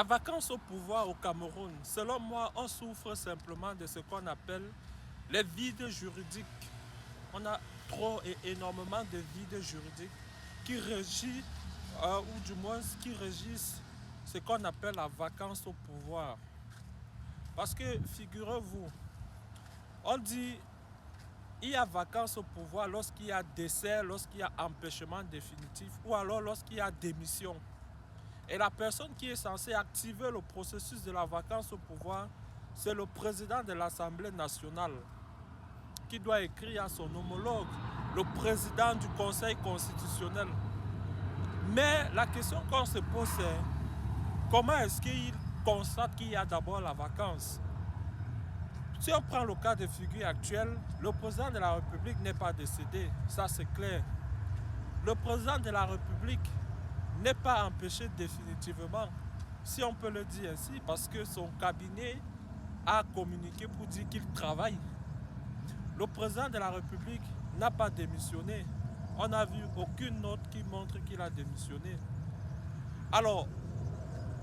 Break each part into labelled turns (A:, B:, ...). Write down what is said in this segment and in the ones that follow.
A: La vacance au pouvoir au Cameroun, selon moi, on souffre simplement de ce qu'on appelle les vides juridiques. On a trop et énormément de vides juridiques qui régissent, ou du moins qui régissent ce qu'on appelle la vacance au pouvoir. Parce que figurez-vous, on dit il y a vacance au pouvoir lorsqu'il y a décès, lorsqu'il y a empêchement définitif ou alors lorsqu'il y a démission. Et la personne qui est censée activer le processus de la vacance au pouvoir, c'est le président de l'Assemblée nationale qui doit écrire à son homologue, le président du Conseil constitutionnel. Mais la question qu'on se pose, c'est comment est-ce qu'il constate qu'il y a d'abord la vacance? Si on prend le cas de figure actuel, le président de la République n'est pas décédé, ça c'est clair. Le président de la République n'est pas empêché définitivement, si on peut le dire ainsi, parce que son cabinet a communiqué pour dire qu'il travaille. Le président de la République n'a pas démissionné. On n'a vu aucune note qui montre qu'il a démissionné. Alors,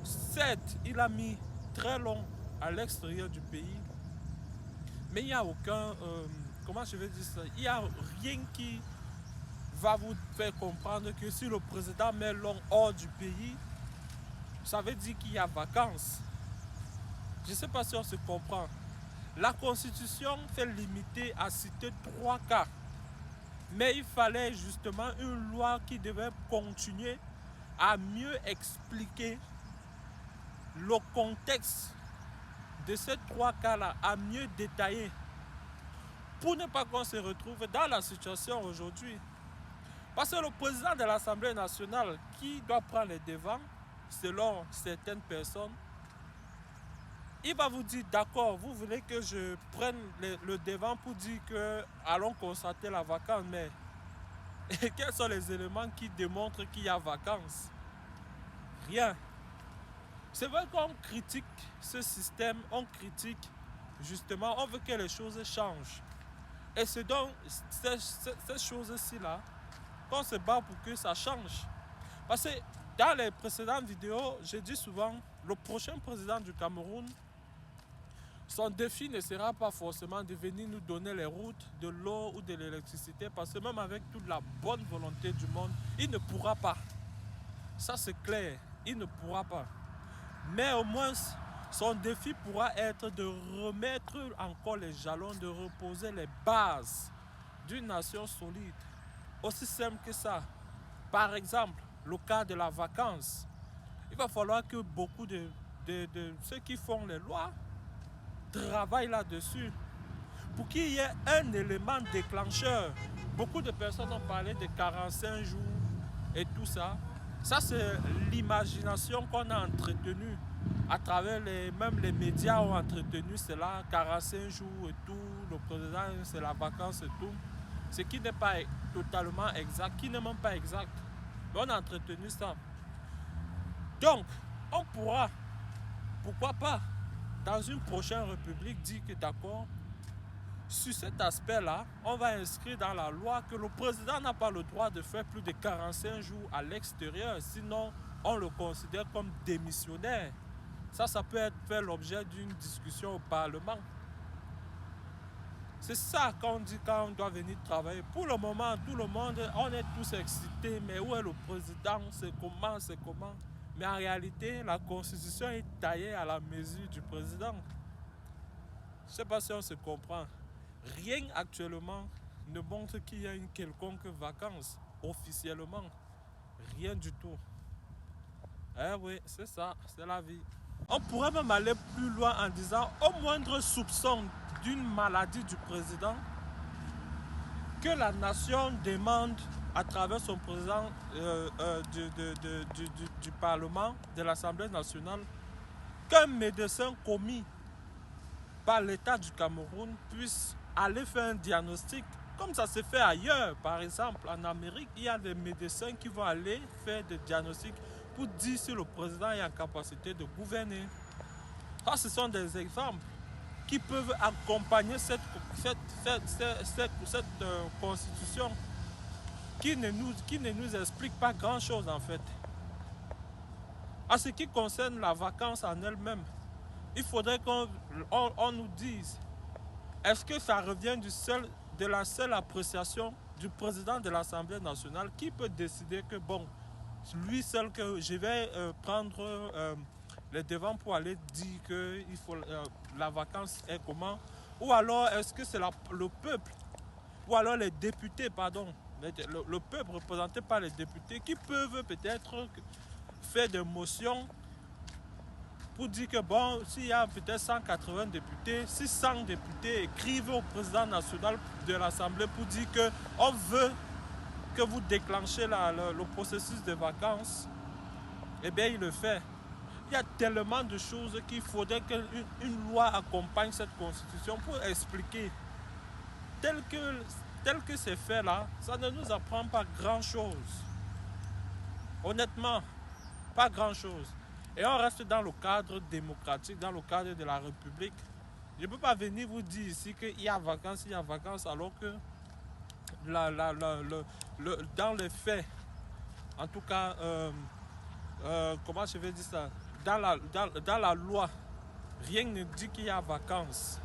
A: certes, il a mis très long à l'extérieur du pays, mais il n'y a aucun, comment je vais dire ça, il n'y a rien qui va vous faire comprendre que si le président met long hors du pays, ça veut dire qu'il y a vacances. Je ne sais pas si on se comprend. La Constitution fait limiter à citer 3 cas. Mais il fallait justement une loi qui devait continuer à mieux expliquer le contexte de ces 3 cas-là, à mieux détailler, pour ne pas qu'on se retrouve dans la situation aujourd'hui. Parce que le président de l'Assemblée nationale qui doit prendre les devants, selon certaines personnes, il va vous dire d'accord, vous voulez que je prenne le devant pour dire que allons constater la vacance, mais quels sont les éléments qui démontrent qu'il y a vacances? Rien. C'est vrai qu'on critique ce système, on critique justement, on veut que les choses changent. Et c'est donc ces choses-ci là qu'on se bat pour que ça change. Parce que dans les précédentes vidéos, je dis souvent, le prochain président du Cameroun, son défi ne sera pas forcément de venir nous donner les routes, de l'eau ou de l'électricité, parce que même avec toute la bonne volonté du monde, il ne pourra pas. Ça c'est clair, il ne pourra pas. Mais au moins, son défi pourra être de remettre encore les jalons, de reposer les bases d'une nation solide. Aussi simple que ça. Par exemple, le cas de la vacance. Il va falloir que beaucoup de ceux qui font les lois travaillent là-dessus pour qu'il y ait un élément déclencheur. Beaucoup de personnes ont parlé de 45 jours et tout ça. Ça, c'est l'imagination qu'on a entretenue à travers même les médias ont entretenu cela, 45 jours et tout, le président, c'est la vacance et tout. Ce qui n'est pas totalement exact, qui n'est même pas exact. Mais on a entretenu ça. Donc, on pourra, pourquoi pas, dans une prochaine république, dire que d'accord, sur cet aspect-là, on va inscrire dans la loi que le président n'a pas le droit de faire plus de 45 jours à l'extérieur, sinon on le considère comme démissionnaire. Ça peut être fait l'objet d'une discussion au Parlement. C'est ça qu'on dit quand on doit venir travailler. Pour le moment, tout le monde, on est tous excités, mais où est le président? C'est comment, c'est comment? Mais en réalité, la Constitution est taillée à la mesure du président. Je ne sais pas si on se comprend. Rien actuellement ne montre qu'il y a une quelconque vacance, officiellement. Rien du tout. Eh oui, c'est ça, c'est la vie. On pourrait même aller plus loin en disant, au moindre soupçon d'une maladie du président, que la nation demande à travers son président du Parlement, de l'Assemblée nationale, qu'un médecin commis par l'État du Cameroun puisse aller faire un diagnostic, comme ça se fait ailleurs. Par exemple, en Amérique, il y a des médecins qui vont aller faire des diagnostics pour dire si le président est en capacité de gouverner. Ça, ce sont des exemples qui peuvent accompagner cette constitution qui ne nous explique pas grand-chose en fait. En ce qui concerne la vacance en elle-même, il faudrait qu'on nous dise, est-ce que ça revient de la seule appréciation du président de l'Assemblée nationale qui peut décider que, bon, lui seul, que je vais prendre les devants pour aller dire que la vacance est comment? Ou alors est-ce que c'est le peuple, ou alors les députés, pardon, le peuple représenté par les députés qui peuvent peut-être faire des motions pour dire que bon, s'il y a peut-être 180 députés, si 100 députés écrivent au président national de l'Assemblée pour dire qu'on veut que vous déclenchez le processus de vacances, eh bien il le fait. Il y a tellement de choses qu'il faudrait qu'une loi accompagne cette constitution pour expliquer. Tel que c'est fait là, ça ne nous apprend pas grand-chose. Honnêtement, pas grand-chose. Et on reste dans le cadre démocratique, dans le cadre de la République. Je ne peux pas venir vous dire ici qu'il y a vacances, alors que dans les faits, en tout cas, comment je vais dire ça, dans la loi, rien ne dit qu'il y a vacances.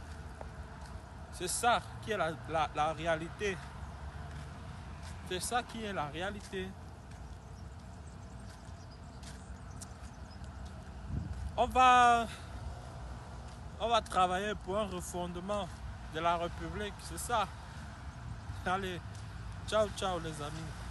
A: C'est ça qui est la réalité. C'est ça qui est la réalité. On va travailler pour un refondement de la République, c'est ça. Allez, ciao, ciao les amis.